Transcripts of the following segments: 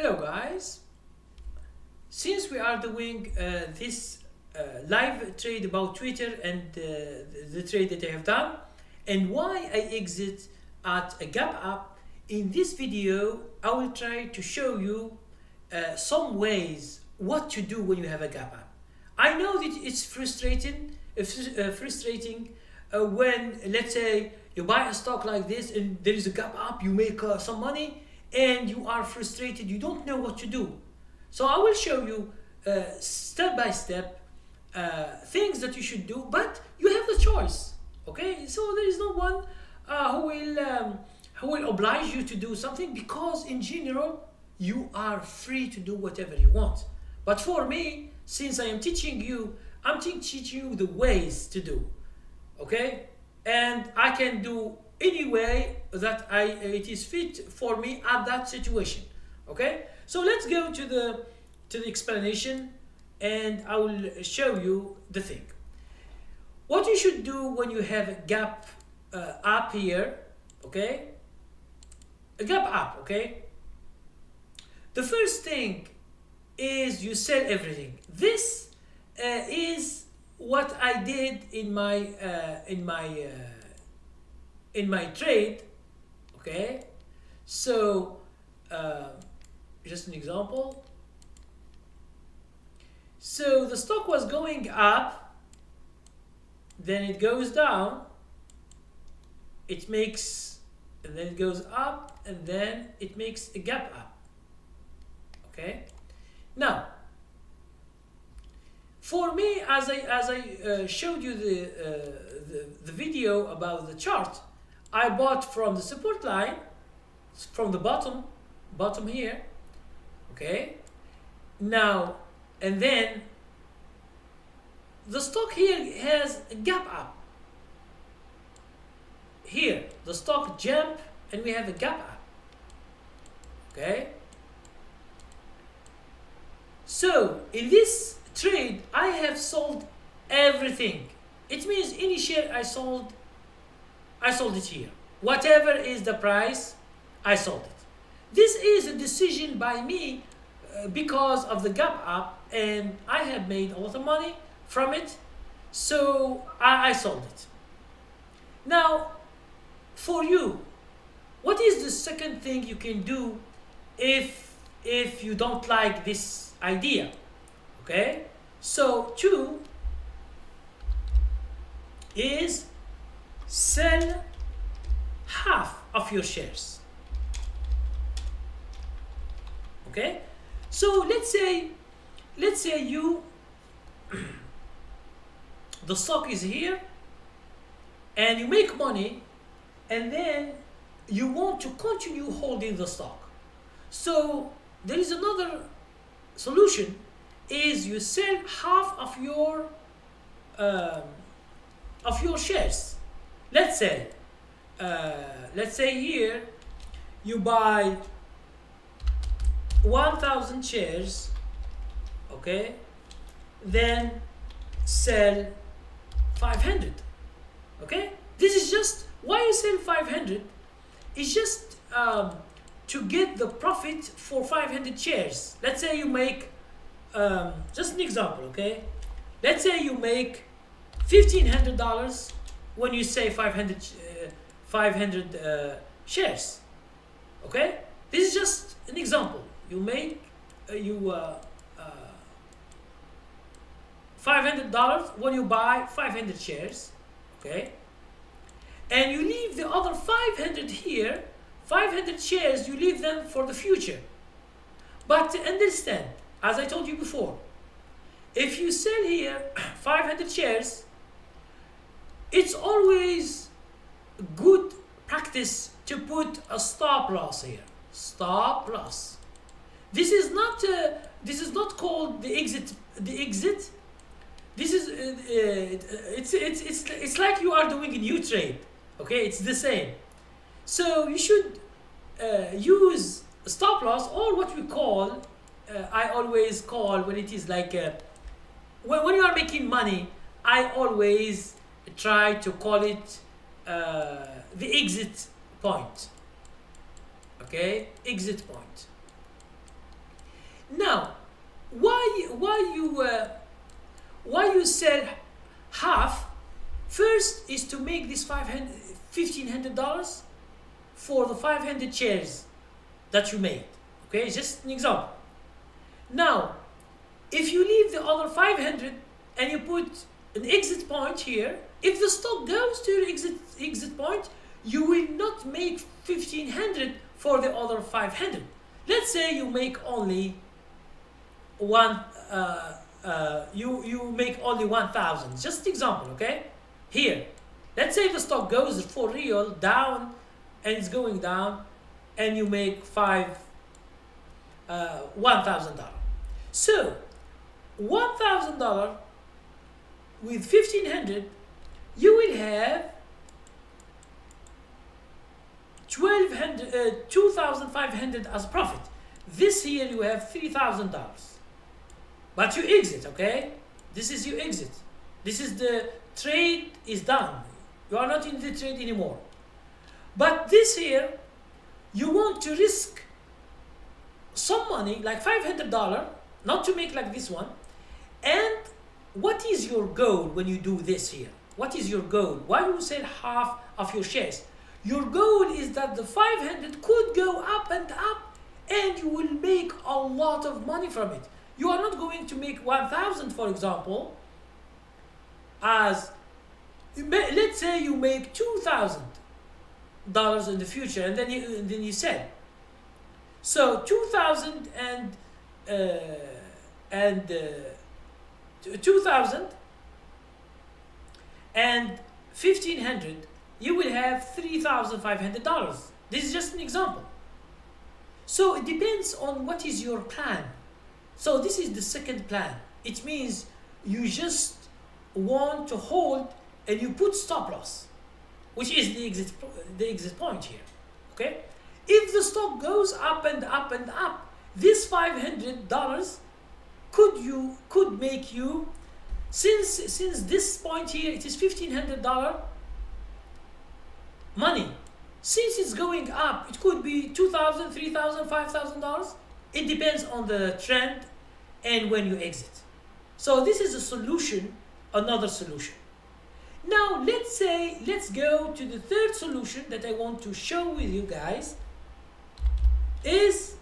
Hello guys, since we are doing this live trade about Twitter and the trade that I have done and why I exit at a gap up, in this video I will try to show you some ways what to do when you have a gap up. I know that it's frustrating when, let's say, you buy a stock like this and there is a gap up, you make some money and you are frustrated, you don't know what to do. So I will show you step by step things that you should do, but you have the choice. Okay, so there is no one who will oblige you to do something, because in general you are free to do whatever you want. But for me, since I am teaching you, I'm teaching you the ways to do. Okay, and I can do any way that it is fit for me at that situation. Okay, so let's go to the explanation and I will show you the thing. What you should do when you have a gap up here, okay, a gap up, okay, the first thing is you sell everything. This is what I did in my trade. Okay, so just an example. So the stock was going up, then it goes down, it makes, and then it goes up, and then it makes a gap up. Okay, now for me, as I showed you the video about the chart, I bought from the support line, from the bottom here. Okay, now and then the stock here has a gap up. Here the stock jump and we have a gap up. Okay, so in this trade I have sold everything. It means any share I sold it here. Whatever is the price, I sold it. This is a decision by me because of the gap up, and I have made a lot of money from it, so I sold it. Now for you, what is the second thing you can do if you don't like this idea? Okay, so two is sell half of your shares. Okay, so let's say you the stock is here and you make money, and then you want to continue holding the stock. So there is another solution, is you sell half of your shares. Let's say here you buy 1,000 shares, okay, then sell 500. Okay, this is just why you sell 500. It's just to get the profit for 500 shares. Let's say you make just an example, okay, let's say you make $1,500 when you say 500 shares. Okay, this is just an example. You make $500 when you buy 500 shares, okay, and you leave the other 500 here. 500 shares, you leave them for the future. But understand, as I told you before, if you sell here 500 shares, it's always good practice to put a stop loss here. Stop loss. This is not called the exit. The exit. This is it's like you are doing a new trade. Okay, it's the same. So you should use a stop loss, or what we call, I always call, when it is like when you are making money, I always try to call it the exit point. Okay, exit point. Now, why you sell half? First is to make this $1,500 for the 500 shares that you made. Okay, just an example. Now, if you leave the other 500 and you put an exit point here, if the stock goes to your exit point, you will not make 1,500 for the other 500. Let's say you make only you make only 1,000. Just example, okay? Here, let's say the stock goes for real down, and it's going down, and you make $1,000. So $1,000 with 1,500, you will have 2,500 as profit. This here you have $3,000, but you exit. Okay, this is your exit. This is the trade is done. You are not in the trade anymore. But this here, you want to risk some money, like $500, not to make like this one. And what is your goal when you do this here? What is your goal? Why you sell half of your shares? Your goal is that the 500 could go up and up, and you will make a lot of money from it. You are not going to make 1,000, for example, as let's say you make $2,000 in the future, and then you sell. So 2,000 and 2,000 and 1,500, you will have $3,500. This is just an example. So it depends on what is your plan. So this is the second plan. It means you just want to hold and you put stop loss, which is the exit point here. Okay? If the stock goes up and up and up, this $500 could make you, since this point here it is $1,500 money. Since it's going up, it could be $2,000, $3,000, $5,000. It depends on the trend and when you exit. So this is a solution, another solution. Now let's go to the third solution that I want to show with you guys, is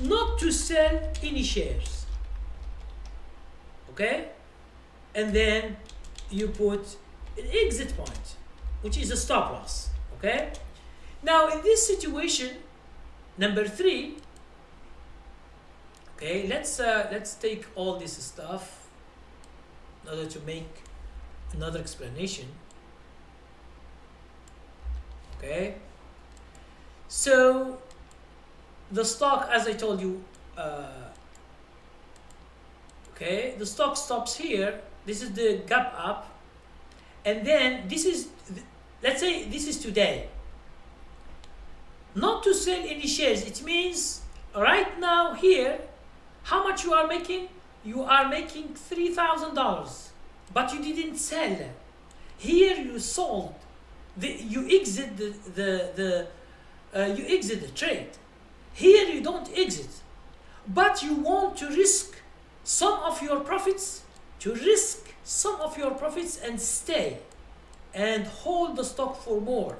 not to sell any shares. Okay? And then you put an exit point, which is a stop loss. Okay? Now in this situation, number 3, okay, let's take all this stuff in order to make another explanation. Okay, so the stock, as I told you, okay, the stock stops here. This is the gap up, and then this is, let's say this is today. Not to sell any shares. It means right now here, how much you are making? You are making $3,000, but you didn't sell. Here you sold. You exit the trade. Here you don't exit, but you want to risk some of your profits, and stay and hold the stock for more.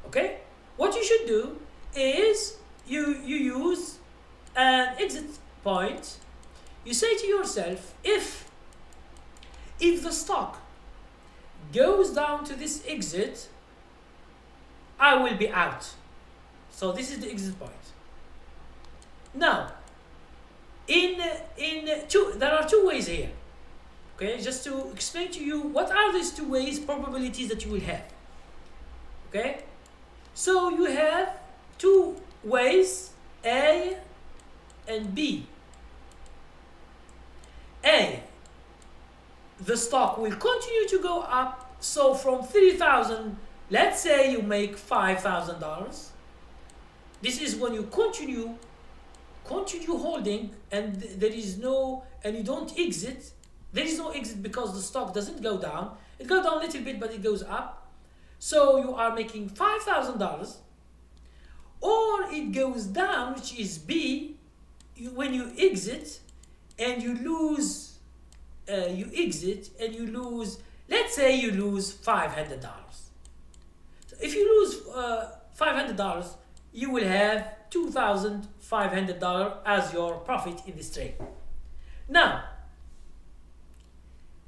Okay? What you should do is you use an exit point. You say to yourself, if the stock goes down to this exit, I will be out. So this is the exit point. Now, there are two ways here. Okay, just to explain to you what are these two ways, probabilities that you will have. Okay, so you have two ways, A and B. A, the stock will continue to go up. So from 3,000, let's say you make $5,000. This is when you continue holding, and you don't exit. There is no exit because the stock doesn't go down. It goes down a little bit, but it goes up. So you are making $5,000. Or it goes down, which is B, when you exit and you lose, let's say you lose $500. So if you lose $500, you will have $2,500 as your profit in this trade. Now,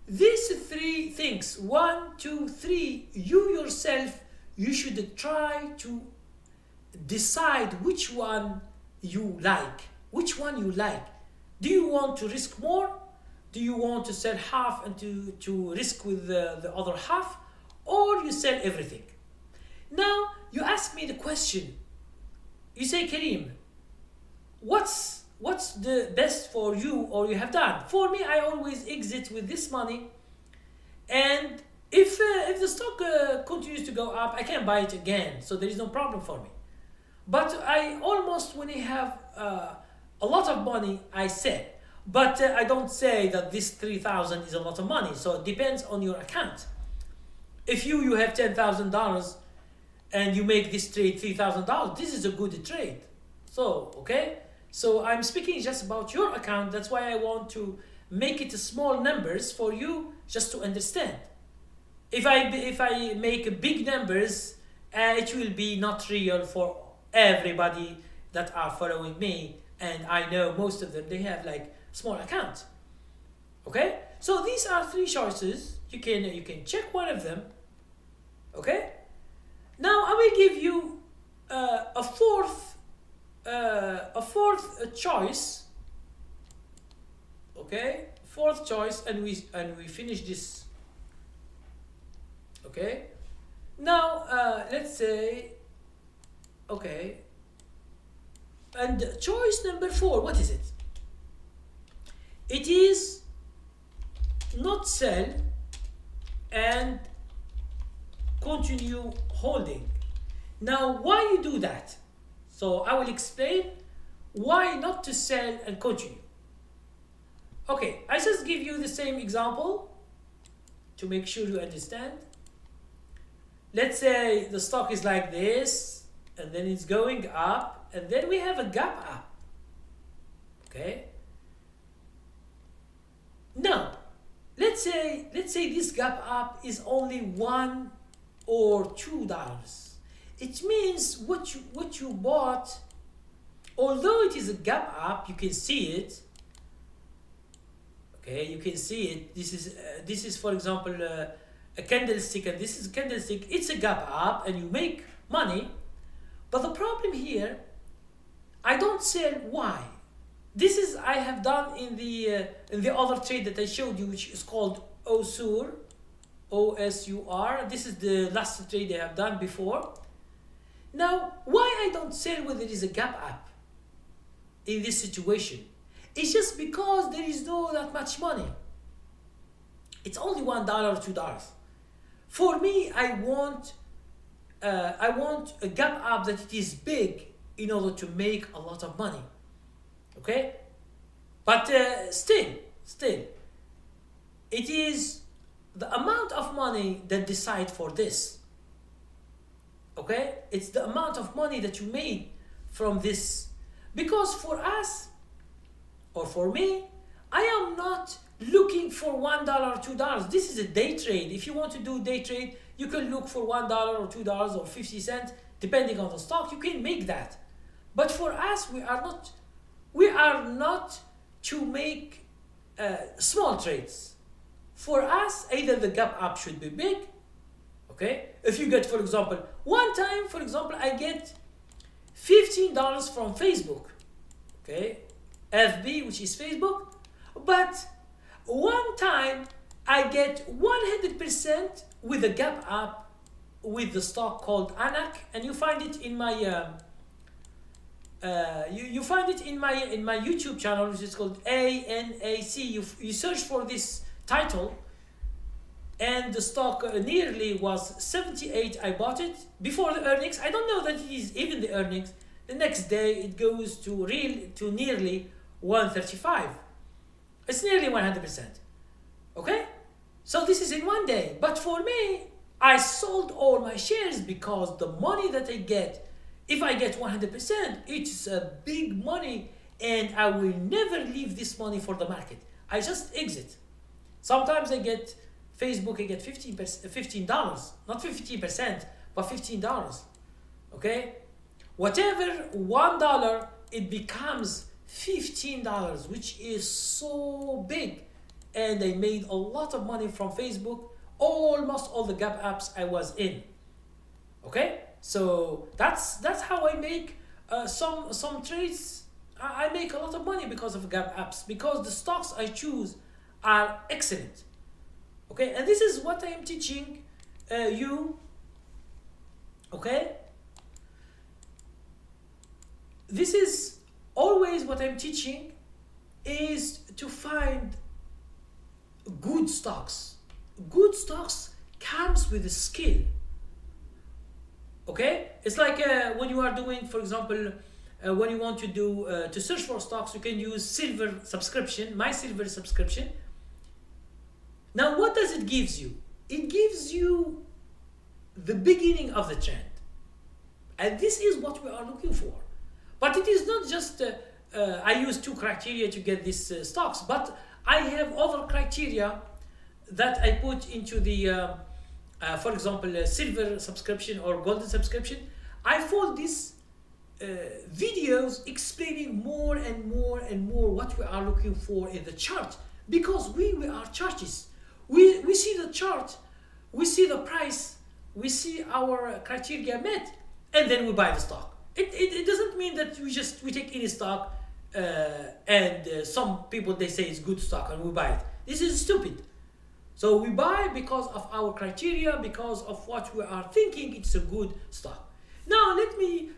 these three things, 1, 2, 3, you yourself, you should try to decide which one you like. Which one you like. Do you want to risk more? Do you want to sell half and to risk with the other half? Or you sell everything? Now, you ask me the question. You say, Kareem, what's the best for you or you have done? For me, I always exit with this money, and if the stock continues to go up, I can buy it again, so there is no problem for me. But I almost, when I have a lot of money, I sell. But I don't say that this 3,000 is a lot of money, so it depends on your account. If you have $10,000 and you make this trade $3,000, this is a good trade. So, okay? So I'm speaking just about your account. That's why I want to make it small numbers for you just to understand. If I make big numbers, it will be not real for everybody that are following me, and I know most of them, they have like small accounts. Okay? So these are three choices. You can check one of them. Okay? Now I will give you a fourth choice. Okay, fourth choice, and we finish this. Okay. Now let's say, okay, and choice number 4. What is it? It is not sell and continue holding. Now, why you do that? So I will explain why not to sell and continue. Okay, I just give you the same example to make sure you understand. Let's say the stock is like this, and then it's going up, and then we have a gap up. Okay. Now, let's say this gap up is only $1 or $2. It means what you bought, although it is a gap up, you can see it. Okay, you can see it. This is for example a candlestick, and this is a candlestick. It's a gap up, and you make money. But the problem here, I don't sell. Why? This is I have done in the other trade that I showed you, which is called OSUR, OSUR. This is the last trade I have done before. Now, why I don't sell when there is a gap up in this situation? It's just because there is no that much money. It's only $1 or $2. For me, I want a gap up that it is big in order to make a lot of money. Okay, but still, it is the amount of money that decide for this. Okay, it's the amount of money that you made from this, because for us, or for me, I am not looking for $1 or $2. This is a day trade. If you want to do day trade, you can look for $1 or $2 or 50 cents, depending on the stock. You can make that. But for us, we are not to make small trades. For us, either the gap up should be big. Okay, if you get, for example, one time, for example, I get $15 from Facebook. Okay, FB, which is Facebook, but one time I get 100% with a gap up with the stock called ANAC, and you find it in my you find it in my YouTube channel, which is called ANAC. You search for this title, and the stock nearly was 78. I bought it before the earnings. I don't know that it is even the earnings. The next day it goes to nearly 135. It's nearly 100%. Okay? So this is in one day. But for me, I sold all my shares because the money that I get, if I get 100%, it's a big money, and I will never leave this money for the market. I just exit. Sometimes I get Facebook, I get $15, not 15%, but $15. Okay? Whatever $1, it becomes $15, which is so big. And I made a lot of money from Facebook, almost all the Gap apps I was in. Okay? So that's how I make some trades. I make a lot of money because of Gap apps, because the stocks I choose are excellent. Okay, and this is what I am teaching you. Okay, this is always what I'm teaching, is to find good stocks. Good stocks comes with a skill. Okay, it's like when you are doing, for example, when you want to do to search for stocks, you can use silver subscription, my silver subscription. Now, what does it gives you? It gives you the beginning of the trend, and this is what we are looking for. But it is not just I use 2 criteria to get these stocks, but I have other criteria that I put into the for example, silver subscription or golden subscription. I fold these videos explaining more and more and more what we are looking for in the chart, because we are chartists. We see the chart, we see the price, we see our criteria met, and then we buy the stock. It doesn't mean that we take any stock and some people, they say it's good stock and we buy it. This is stupid. So we buy because of our criteria, because of what we are thinking it's a good stock. Now let me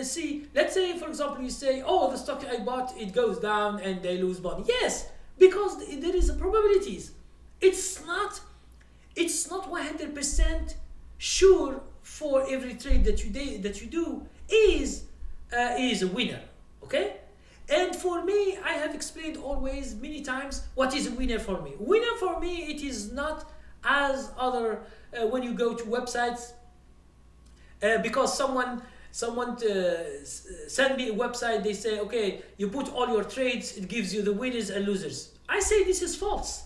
see. Let's say, for example, you say, oh, the stock I bought, it goes down and they lose money. Yes, because there is a probabilities. It's not 100% sure for every trade that you do is a winner. Okay. And for me, I have explained always many times what is a winner for me. Winner for me, it is not as other when you go to websites because someone send me a website. They say, okay, you put all your trades, it gives you the winners and losers. I say this is false,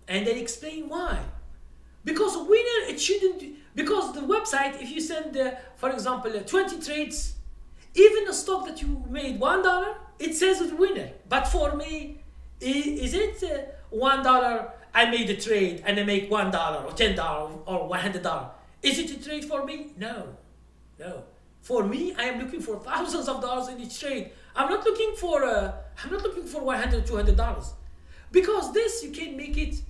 and they explain why. Because a winner, it shouldn't. Because the website, if you send, for example, 20 trades. Even a stock that you made $1, it says it's winner. But for me, is it $1? I made a trade and I make $1 or $10 or $100. Is it a trade for me? No. For me, I am looking for thousands of dollars in each trade. I'm not looking for $100, $200, because this you can make it.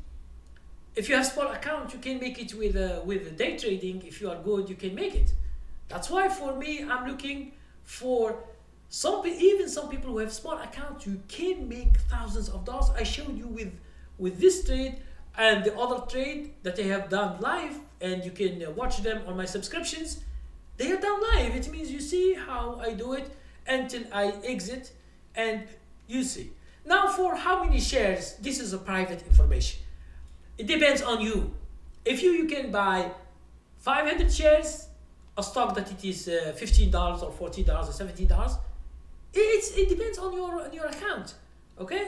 If you have small account, you can make it with day trading. If you are good, you can make it. That's why for me, I'm looking for some people who have small accounts. You can make thousands of dollars. I showed you with this trade and the other trade that I have done live, and you can watch them on my subscriptions. They are done live. It means you see how I do it until I exit, and you see. Now, for how many shares, this is a private information. It depends on you. If you can buy 500 shares, a stock that it is $15 or $14 or $17, it depends on your account. Okay,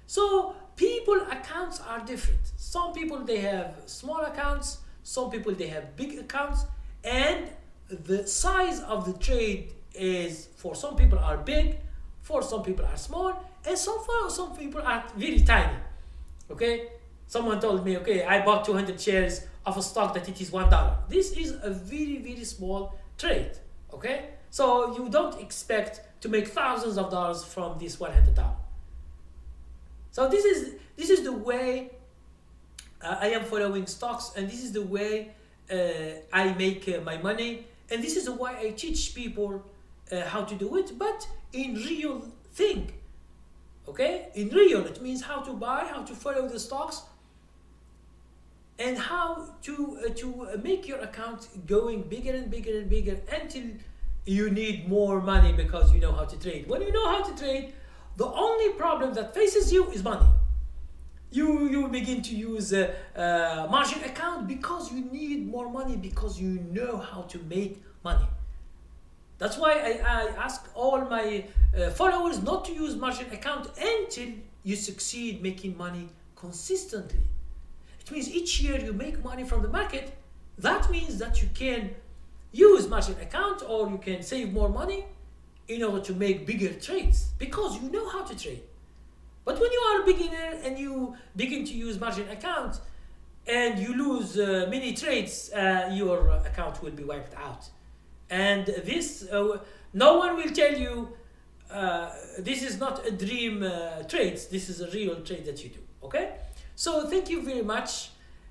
so people accounts are different. Some people, they have small accounts, some people they have big accounts, and the size of the trade is, for some people are big, for some people are small, and some people are very tiny. Okay, someone told me, okay, I bought 200 shares of a stock that it is $1. This is a very, very small trade. Okay, so you don't expect to make thousands of dollars from this $100. So this is the way I am following stocks, and this is the way I make my money, and this is why I teach people how to do it, but in real thing. Okay, in real, it means how to buy, how to follow the stocks, and how to make your account going bigger and bigger and bigger until you need more money because you know how to trade. When you know how to trade, the only problem that faces you is money. You begin to use a margin account because you need more money, because you know how to make money. That's why I ask all my followers not to use margin account until you succeed making money consistently. It means each year you make money from the market. That means that you can use margin account, or you can save more money in order to make bigger trades because you know how to trade. But when you are a beginner and you begin to use margin account and you lose many trades, your account will be wiped out. And this, no one will tell you this is not a dream trade. This is a real trade that you do. Okay? So thank you very much,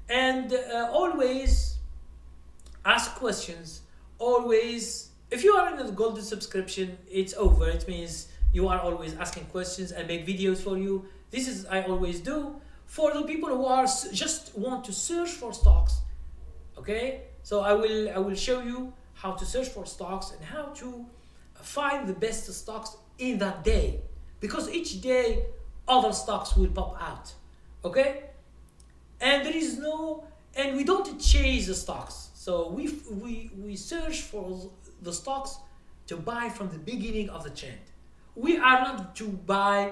and always ask questions. Always, if you are in the golden subscription, it's over. It means you are always asking questions. I make videos for you. This is I always do for the people who are just want to search for stocks. Okay, so I will show you how to search for stocks and how to find the best stocks in that day, because each day other stocks will pop out. Okay, and there is no, and we don't chase the stocks. So we search for the stocks to buy from the beginning of the trend. We are not to buy.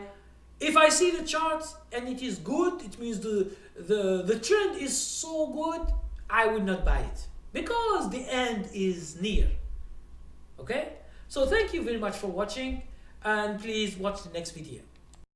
If I see the chart and it is good, it means the trend is so good, I will not buy it because the end is near. Okay? So thank you very much for watching, and please watch the next video.